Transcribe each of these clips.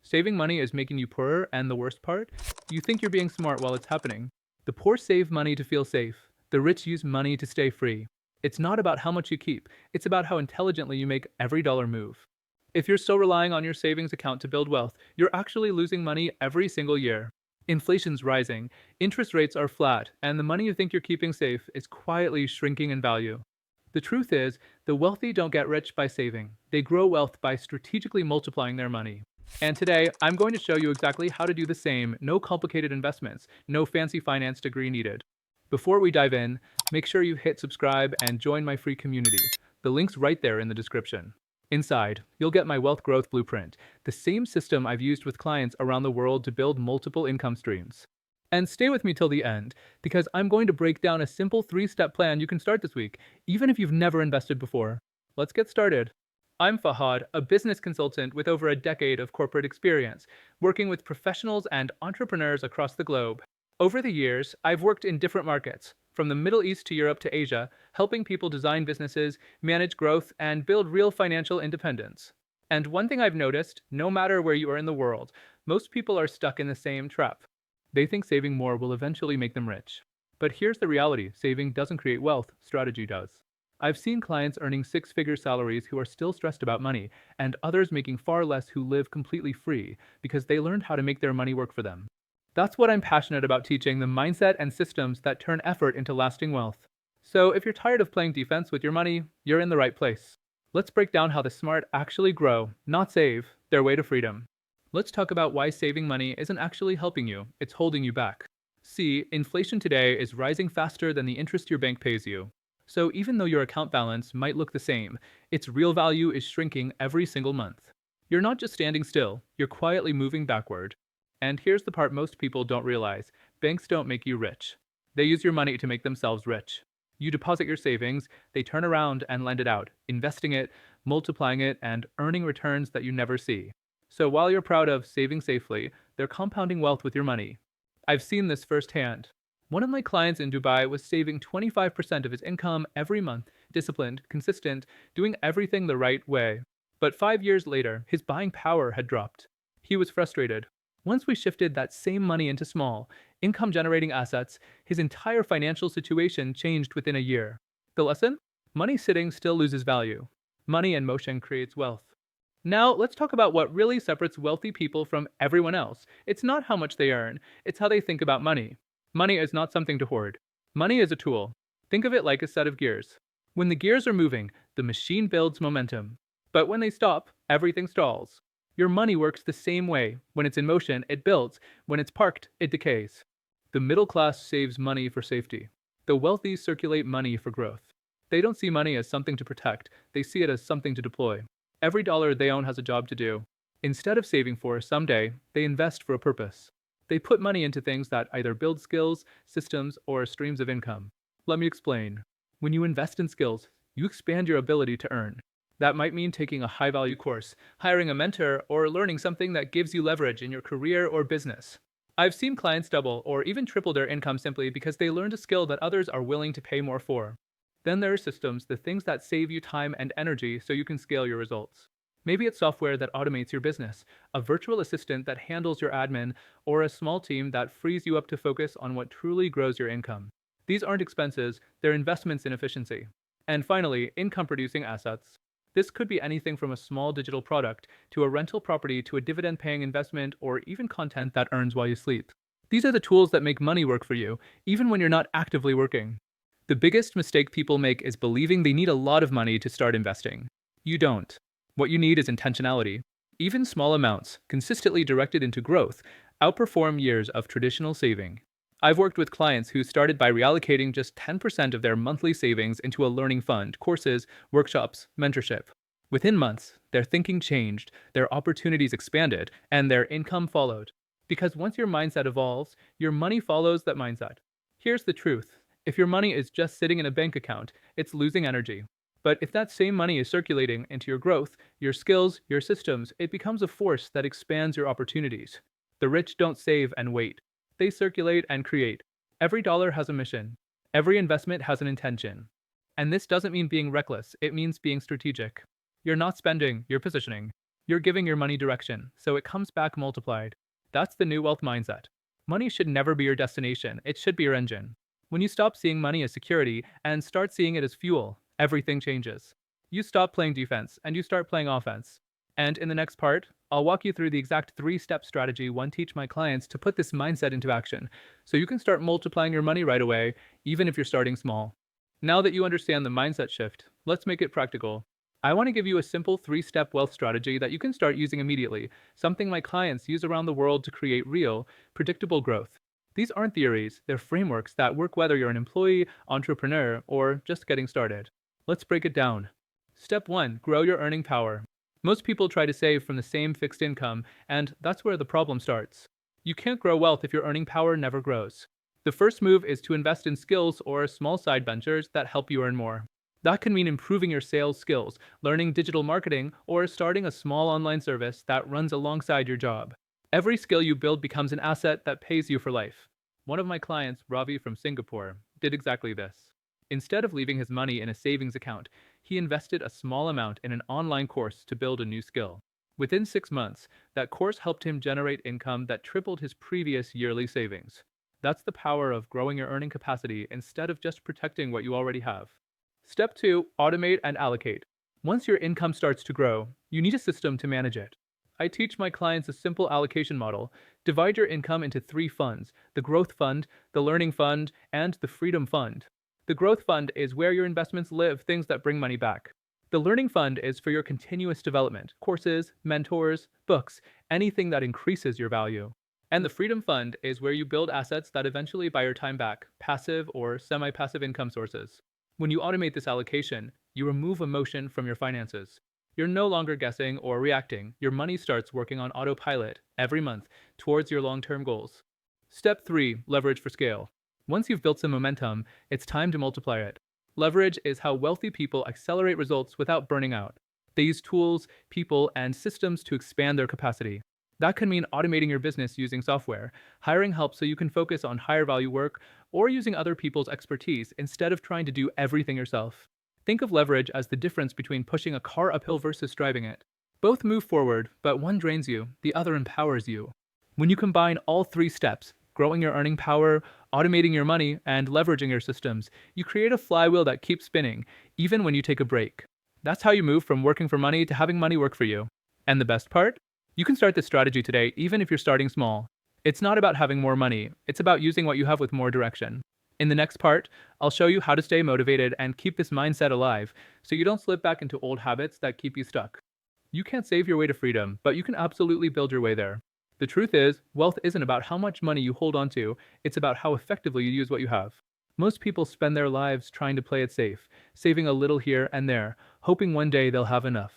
Saving money is making you poorer, and the worst part? You think you're being smart while it's happening. The poor save money to feel safe. The rich use money to stay free. It's not about how much you keep, it's about how intelligently you make every dollar move. If you're still relying on your savings account to build wealth, you're actually losing money every single year. Inflation's rising, interest rates are flat, and the money you think you're keeping safe is quietly shrinking in value. The truth is, the wealthy don't get rich by saving. They grow wealth by strategically multiplying their money. And today, I'm going to show you exactly how to do the same. No complicated investments, no fancy finance degree needed. Before we dive in, make sure you hit subscribe and join my free community. The link's right there in the description. Inside, you'll get my wealth growth blueprint, the same system I've used with clients around the world to build multiple income streams. And stay with me till the end, because I'm going to break down a simple 3-step plan you can start this week, even if you've never invested before. Let's get started. I'm Fahad, a business consultant with over a decade of corporate experience, working with professionals and entrepreneurs across the globe. Over the years, I've worked in different markets, from the Middle East to Europe to Asia, helping people design businesses, manage growth, and build real financial independence. And one thing I've noticed, no matter where you are in the world, most people are stuck in the same trap. They think saving more will eventually make them rich. But here's the reality: saving doesn't create wealth, strategy does. I've seen clients earning 6-figure salaries who are still stressed about money, and others making far less who live completely free because they learned how to make their money work for them. That's what I'm passionate about teaching: the mindset and systems that turn effort into lasting wealth. So if you're tired of playing defense with your money, you're in the right place. Let's break down how the smart actually grow, not save, their way to freedom. Let's talk about why saving money isn't actually helping you, it's holding you back. See, inflation today is rising faster than the interest your bank pays you. So even though your account balance might look the same, its real value is shrinking every single month. You're not just standing still, you're quietly moving backward. And here's the part most people don't realize: banks don't make you rich. They use your money to make themselves rich. You deposit your savings, they turn around and lend it out, investing it, multiplying it, and earning returns that you never see. So while you're proud of saving safely, they're compounding wealth with your money. I've seen this firsthand. One of my clients in Dubai was saving 25% of his income every month, disciplined, consistent, doing everything the right way. But 5 years later, his buying power had dropped. He was frustrated. Once we shifted that same money into small, income generating assets, his entire financial situation changed within a year. The lesson? Money sitting still loses value. Money in motion creates wealth. Now, let's talk about what really separates wealthy people from everyone else. It's not how much they earn, it's how they think about money. Money is not something to hoard. Money is a tool. Think of it like a set of gears. When the gears are moving, the machine builds momentum. But when they stop, everything stalls. Your money works the same way. When it's in motion, it builds. When it's parked, it decays. The middle class saves money for safety. The wealthy circulate money for growth. They don't see money as something to protect, they see it as something to deploy. Every dollar they own has a job to do. Instead of saving for someday, they invest for a purpose. They put money into things that either build skills, systems, or streams of income. Let me explain. When you invest in skills, you expand your ability to earn. That might mean taking a high-value course, hiring a mentor, or learning something that gives you leverage in your career or business. I've seen clients double or even triple their income simply because they learned a skill that others are willing to pay more for. Then there are systems, the things that save you time and energy so you can scale your results. Maybe it's software that automates your business, a virtual assistant that handles your admin, or a small team that frees you up to focus on what truly grows your income. These aren't expenses, they're investments in efficiency. And finally, income-producing assets. This could be anything from a small digital product to a rental property to a dividend-paying investment or even content that earns while you sleep. These are the tools that make money work for you, even when you're not actively working. The biggest mistake people make is believing they need a lot of money to start investing. You don't. What you need is intentionality. Even small amounts, consistently directed into growth, outperform years of traditional saving. I've worked with clients who started by reallocating just 10% of their monthly savings into a learning fund, courses, workshops, mentorship. Within months, their thinking changed, their opportunities expanded, and their income followed. Because once your mindset evolves, your money follows that mindset. Here's the truth: if your money is just sitting in a bank account, it's losing energy. But if that same money is circulating into your growth, your skills, your systems, it becomes a force that expands your opportunities. The rich don't save and wait. They circulate and create. Every dollar has a mission. Every investment has an intention. And this doesn't mean being reckless, it means being strategic. You're not spending, you're positioning. You're giving your money direction, so it comes back multiplied. That's the new wealth mindset. Money should never be your destination, it should be your engine. When you stop seeing money as security and start seeing it as fuel, everything changes. You stop playing defense and you start playing offense. And in the next part, I'll walk you through the exact 3-step strategy I teach my clients to put this mindset into action so you can start multiplying your money right away, even if you're starting small. Now that you understand the mindset shift, let's make it practical. I want to give you a simple 3-step wealth strategy that you can start using immediately, something my clients use around the world to create real, predictable growth. These aren't theories, they're frameworks that work whether you're an employee, entrepreneur, or just getting started. Let's break it down. Step 1. Grow your earning power. Most people try to save from the same fixed income, and that's where the problem starts. You can't grow wealth if your earning power never grows. The first move is to invest in skills or small side ventures that help you earn more. That can mean improving your sales skills, learning digital marketing, or starting a small online service that runs alongside your job. Every skill you build becomes an asset that pays you for life. One of my clients, Ravi from Singapore, did exactly this. Instead of leaving his money in a savings account, he invested a small amount in an online course to build a new skill. Within 6 months, that course helped him generate income that tripled his previous yearly savings. That's the power of growing your earning capacity instead of just protecting what you already have. Step 2. Automate and allocate. Once your income starts to grow, you need a system to manage it. I teach my clients a simple allocation model. Divide your income into 3 funds: the growth fund, the learning fund, and the freedom fund. The growth fund is where your investments live, things that bring money back. The learning fund is for your continuous development: courses, mentors, books, anything that increases your value. And the freedom fund is where you build assets that eventually buy your time back, passive or semi passive income sources. When you automate this allocation, you remove emotion from your finances. You're no longer guessing or reacting. Your money starts working on autopilot every month towards your long term goals. Step 3. Leverage for scale. Once you've built some momentum, it's time to multiply it. Leverage is how wealthy people accelerate results without burning out. They use tools, people, and systems to expand their capacity. That can mean automating your business using software, hiring help so you can focus on higher value work, or using other people's expertise instead of trying to do everything yourself. Think of leverage as the difference between pushing a car uphill versus driving it. Both move forward, but one drains you, the other empowers you. When you combine all 3 steps, growing your earning power, automating your money, and leveraging your systems, you create a flywheel that keeps spinning, even when you take a break. That's how you move from working for money to having money work for you. And the best part? You can start this strategy today even if you're starting small. It's not about having more money, it's about using what you have with more direction. In the next part, I'll show you how to stay motivated and keep this mindset alive so you don't slip back into old habits that keep you stuck. You can't save your way to freedom, but you can absolutely build your way there. The truth is, wealth isn't about how much money you hold on to, it's about how effectively you use what you have. Most people spend their lives trying to play it safe, saving a little here and there, hoping one day they'll have enough.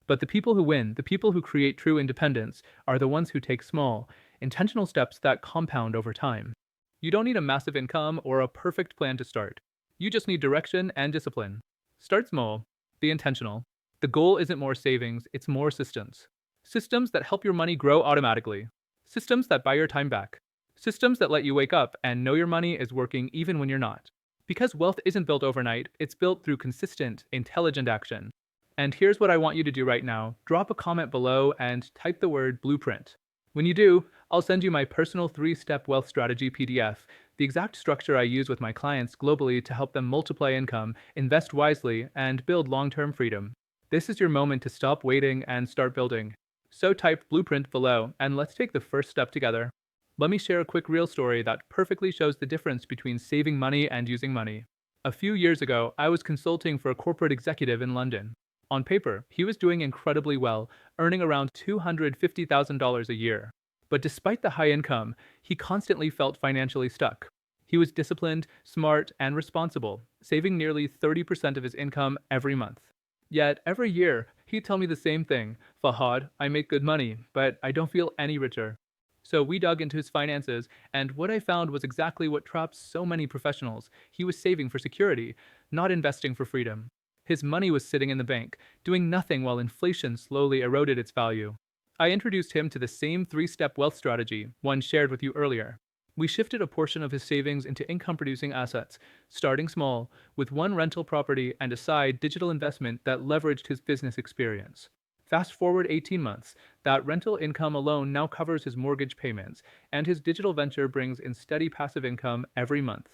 But the people who win, the people who create true independence, are the ones who take small, intentional steps that compound over time. You don't need a massive income or a perfect plan to start. You just need direction and discipline. Start small. Be intentional. The goal isn't more savings, it's more systems. Systems that help your money grow automatically. Systems that buy your time back. Systems that let you wake up and know your money is working even when you're not. Because wealth isn't built overnight, it's built through consistent, intelligent action. And here's what I want you to do right now. Drop a comment below and type the word blueprint. When you do, I'll send you my personal 3-step wealth strategy PDF, the exact structure I use with my clients globally to help them multiply income, invest wisely, and build long-term freedom. This is your moment to stop waiting and start building. So type blueprint below and let's take the first step together. Let me share a quick real story that perfectly shows the difference between saving money and using money. A few years ago, I was consulting for a corporate executive in London. On paper, he was doing incredibly well, earning around $250,000 a year. But despite the high income, he constantly felt financially stuck. He was disciplined, smart, and responsible, saving nearly 30% of his income every month. Yet, every year, he'd tell me the same thing: Fahad, I make good money, but I don't feel any richer. So we dug into his finances, and what I found was exactly what traps so many professionals. He was saving for security, not investing for freedom. His money was sitting in the bank, doing nothing while inflation slowly eroded its value. I introduced him to the same 3-step wealth strategy, one shared with you earlier. We shifted a portion of his savings into income-producing assets, starting small, with one rental property and a side digital investment that leveraged his business experience. Fast forward 18 months, that rental income alone now covers his mortgage payments, and his digital venture brings in steady passive income every month.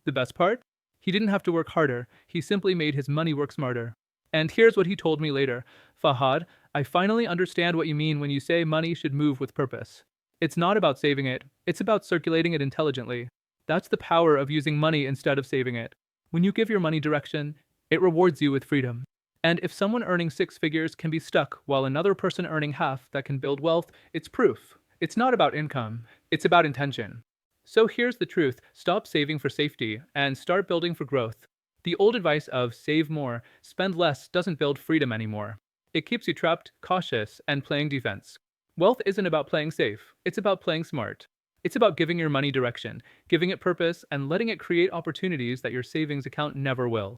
The best part? He didn't have to work harder, he simply made his money work smarter. And here's what he told me later: Fahad, I finally understand what you mean when you say money should move with purpose. It's not about saving it, it's about circulating it intelligently. That's the power of using money instead of saving it. When you give your money direction, it rewards you with freedom. And if someone earning six figures can be stuck while another person earning half that can build wealth, it's proof. It's not about income, it's about intention. So here's the truth: stop saving for safety and start building for growth. The old advice of save more, spend less doesn't build freedom anymore. It keeps you trapped, cautious, and playing defense. Wealth isn't about playing safe, it's about playing smart. It's about giving your money direction, giving it purpose, and letting it create opportunities that your savings account never will.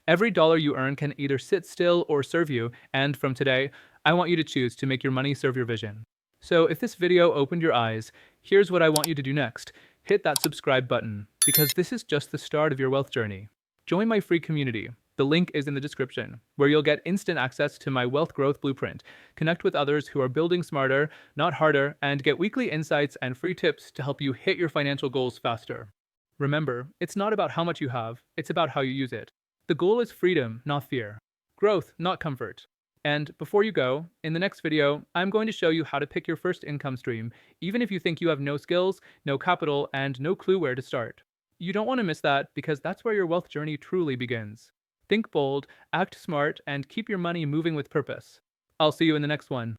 Every dollar you earn can either sit still or serve you, and from today, I want you to choose to make your money serve your vision. So if this video opened your eyes, here's what I want you to do next. Hit that subscribe button, because this is just the start of your wealth journey. Join my free community. The link is in the description, where you'll get instant access to my wealth growth blueprint, connect with others who are building smarter, not harder, and get weekly insights and free tips to help you hit your financial goals faster. Remember, it's not about how much you have, it's about how you use it. The goal is freedom, not fear. Growth, not comfort. And before you go, in the next video, I'm going to show you how to pick your first income stream, even if you think you have no skills, no capital, and no clue where to start. You don't want to miss that, because that's where your wealth journey truly begins. Think bold, act smart, and keep your money moving with purpose. I'll see you in the next one.